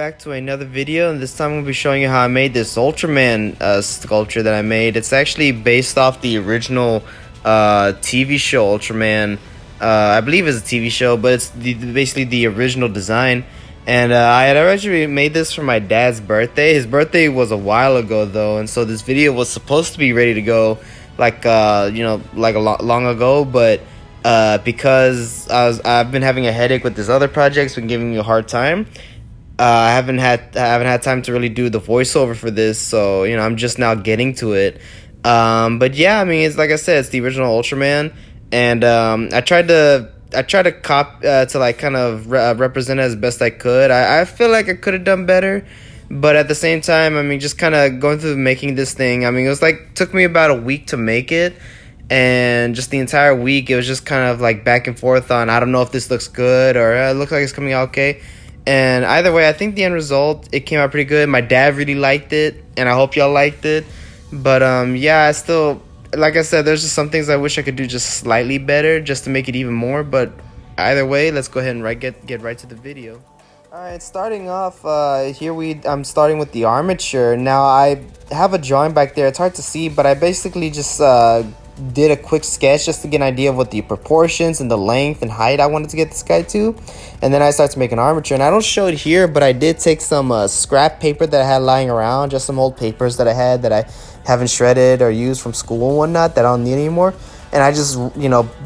back to another video, and this time I'm going to be showing you how I made this Ultraman sculpture that I made. It's actually based off the original TV show Ultraman. I believe it's a TV show, but it's basically the original design. And I had originally made this for my dad's birthday. His birthday was a while ago though, and so this video was supposed to be ready to go like long ago, but because I've been having a headache with this other project, it's been giving me a hard time. I haven't had time to really do the voiceover for this, so I'm just now getting to it. But yeah, I mean, it's like I said, it's the original Ultraman, and I tried to kind of represent it as best I could. I feel like I could have done better, but at the same time, I mean, just kind of going through making this thing. I mean, it was took me about a week to make it. And just the entire week, it was just kind of like back and forth on, I don't know if this looks good or it looks like it's coming out okay. And either way, I think the end result, it came out pretty good. My dad really liked it, and I hope y'all liked it. But yeah, I still, like I said, there's just some things I wish I could do just slightly better, just to make it even more. But either way, let's go ahead and get right to the video. Alright, starting off, I'm starting with the armature. Now, I have a drawing back there. It's hard to see, but I basically just did a quick sketch just to get an idea of what the proportions and the length and height I wanted to get this guy to. And then I started to make an armature. And I don't show it here, but I did take some scrap paper that I had lying around, just some old papers that I had that I haven't shredded or used from school and whatnot that I don't need anymore. And I just,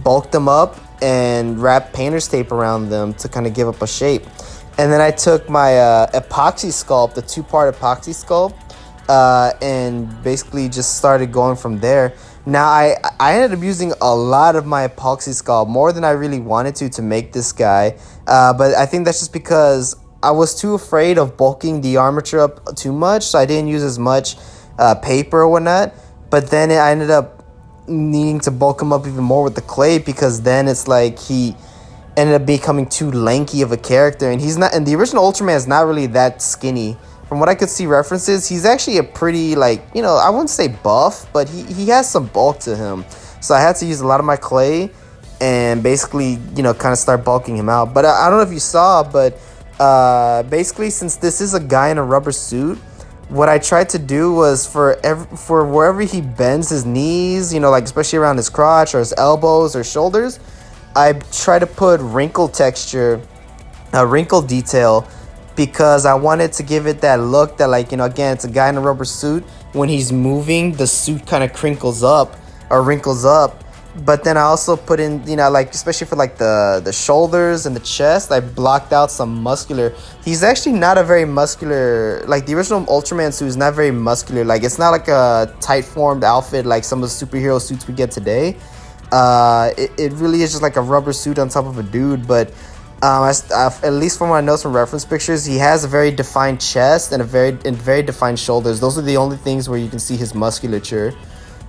bulked them up and wrapped painter's tape around them to kind of give up a shape. And then I took my Apoxie Sculpt, the two-part Apoxie Sculpt, and basically just started going from there. Now, I ended up using a lot of my Apoxie Sculpt, more than I really wanted to make this guy. But I think that's just because I was too afraid of bulking the armature up too much, so I didn't use as much paper or whatnot. But then I ended up needing to bulk him up even more with the clay, because then it's like he ended up becoming too lanky of a character, and he's not. And the original Ultraman is not really that skinny. From what I could see references, he's actually a pretty, I wouldn't say buff, but he has some bulk to him. So I had to use a lot of my clay and basically, kind of start bulking him out. But I don't know if you saw, but basically, since this is a guy in a rubber suit, what I tried to do was for wherever he bends his knees, especially around his crotch or his elbows or shoulders, I try to put wrinkle texture, wrinkle detail, because I wanted to give it that look that, again, it's a guy in a rubber suit. When he's moving, the suit kind of crinkles up or wrinkles up. But then I also put in, especially for the shoulders and the chest, I blocked out some muscular. He's actually not a very muscular, the original Ultraman suit is not very muscular. It's not like a tight formed outfit like some of the superhero suits we get today. It really is just like a rubber suit on top of a dude, but at least from what I know from reference pictures, he has a very defined chest and very defined shoulders. Those are the only things where you can see his musculature.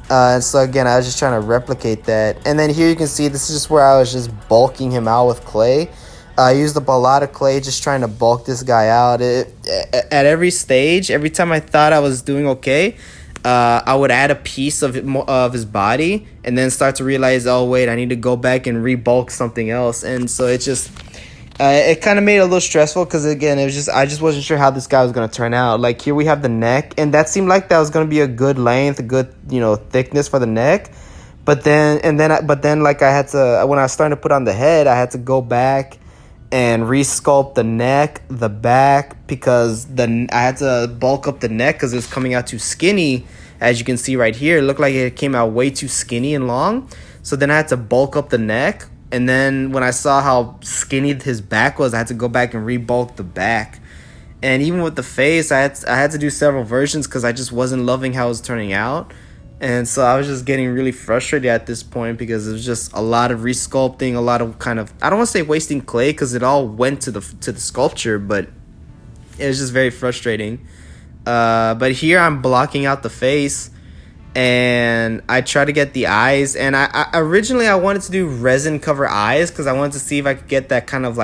And so again, I was just trying to replicate that. And then here you can see this is just where I was just bulking him out with clay. I used up a lot of clay just trying to bulk this guy out. At every stage, every time I thought I was doing okay, I would add a piece of his body and then start to realize, oh wait, I need to go back and rebulk something else. And so it just it kind of made it a little stressful, because again, I just wasn't sure how this guy was going to turn out. Here we have the neck, and that seemed like that was going to be a good length, a good thickness for the neck. But then I had to, when I was starting to put on the head, I had to go back and resculpt the neck, the back, because I had to bulk up the neck because it was coming out too skinny. As you can see right here, it looked like it came out way too skinny and long. So then I had to bulk up the neck. And then when I saw how skinny his back was, I had to go back and rebulk the back. And even with the face, I had to do several versions because I just wasn't loving how it was turning out. And so I was just getting really frustrated at this point, because it was just a lot of resculpting, a lot of I don't want to say wasting clay, because it all went to the sculpture, but it was just very frustrating. But here I'm blocking out the face, and I try to get the eyes. And I originally wanted to do resin cover eyes, because I wanted to see if I could get that kind of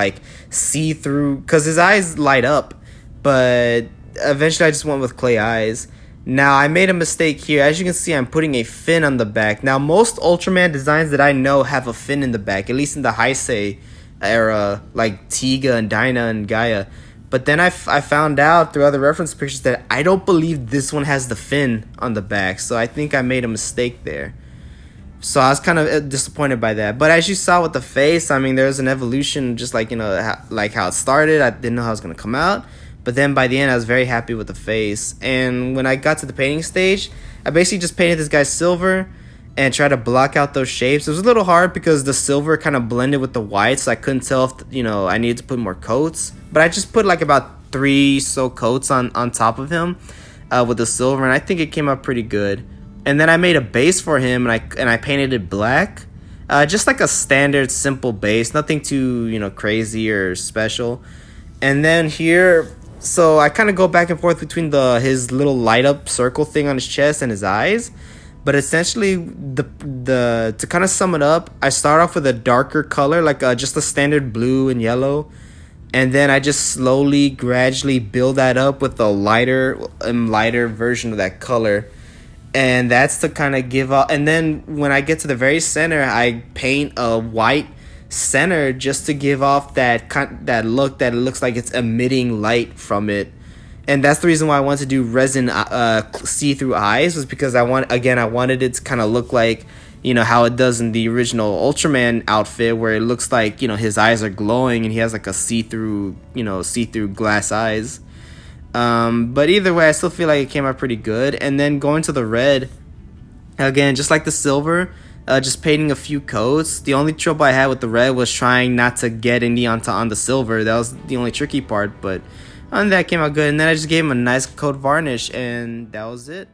see-through, because his eyes light up. But eventually I just went with clay eyes. Now, I made a mistake here. As you can see, I'm putting a fin on the back. Now, most Ultraman designs that I know have a fin in the back, at least in the Heisei era, like Tiga and Dyna and Gaia. But then I found out through other reference pictures that I don't believe this one has the fin on the back. So I think I made a mistake there. So I was kind of disappointed by that. But as you saw with the face, I mean, there's an evolution, just like, like how it started. I didn't know how it was going to come out. But then by the end, I was very happy with the face. And when I got to the painting stage, I basically just painted this guy silver and tried to block out those shapes. It was a little hard because the silver kind of blended with the white, so I couldn't tell if, I needed to put more coats. But I just put like about 3 so coats on top of him with the silver, and I think it came out pretty good. And then I made a base for him, and I painted it black. Just like a standard simple base, nothing too, crazy or special. And then here, so I kind of go back and forth between his little light up circle thing on his chest and his eyes. But essentially, to kind of sum it up, I start off with a darker color, like just a standard blue and yellow. And then I just slowly, gradually build that up with a lighter and lighter version of that color. And that's to kind of give up. And then when I get to the very center, I paint a white center just to give off that look that it looks like it's emitting light from it. And that's the reason why I wanted to do resin see-through eyes, was because I wanted it to kind of look like, how it does in the original Ultraman outfit, where it looks like, his eyes are glowing and he has like a see-through glass eyes. But either way, I still feel like it came out pretty good. And then going to the red, again, just like the silver, just painting a few coats. The only trouble I had with the red was trying not to get any on the silver. That was the only tricky part, but and that came out good. And then I just gave him a nice coat varnish, and that was it.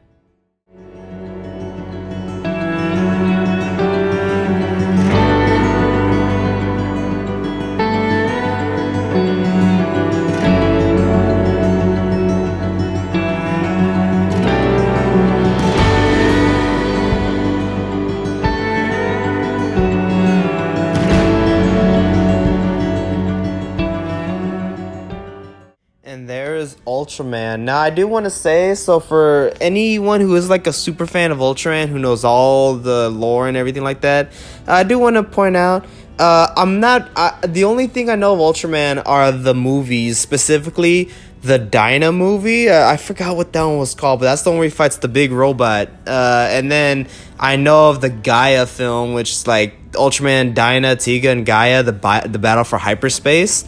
And there's Ultraman. Now, I do want to say, so for anyone who is like a super fan of Ultraman, who knows all the lore and everything like that, I do want to point out, the only thing I know of Ultraman are the movies, specifically the Dyna movie. I forgot what that one was called, but that's the one where he fights the big robot. And then I know of the Gaia film, which is like Ultraman, Dyna, Tiga, and Gaia, the battle for hyperspace.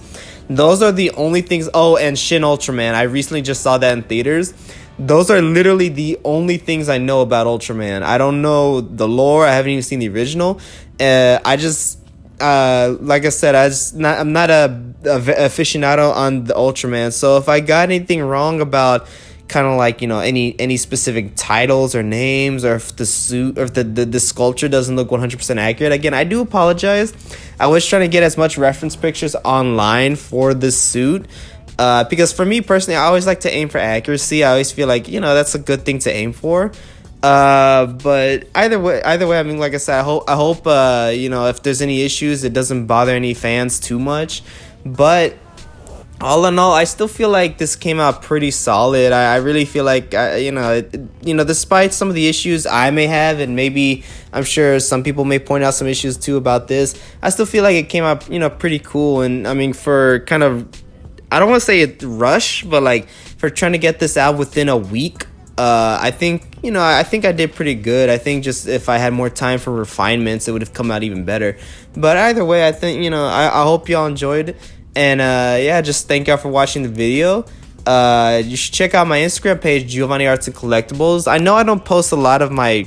Those are the only things. Oh, and Shin Ultraman. I recently just saw that in theaters. Those are literally the only things I know about Ultraman. I don't know the lore. I haven't even seen the original. I just, like I said, I'm not a aficionado on the Ultraman. So if I got anything wrong about kind of like, any specific titles or names, or if the suit or if the sculpture doesn't look 100% accurate, again, I do apologize. I was trying to get as much reference pictures online for this suit, because for me personally, I always like to aim for accuracy. I always feel like, that's a good thing to aim for. But either way, I mean, like I said, I hope if there's any issues, it doesn't bother any fans too much. But all in all, I still feel like this came out pretty solid. I really feel like, despite some of the issues I may have, and maybe I'm sure some people may point out some issues too about this, I still feel like it came out, pretty cool. And I mean, for kind of, I don't want to say it rush, but like for trying to get this out within a week, I think I did pretty good. I think just if I had more time for refinements, it would have come out even better. But either way, I think, I hope y'all enjoyed it. And just thank y'all for watching the video. You should check out my Instagram page, Giovanni Arts and Collectibles. I know I don't post a lot of my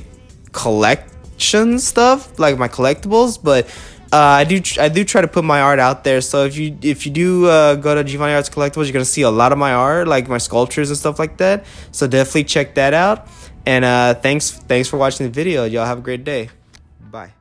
collection stuff, like my collectibles, but I do try to put my art out there. So if you do go to Giovanni Arts Collectibles, you're gonna see a lot of my art, like my sculptures and stuff like that. So definitely check that out. And thanks for watching the video. Y'all have a great day. Bye.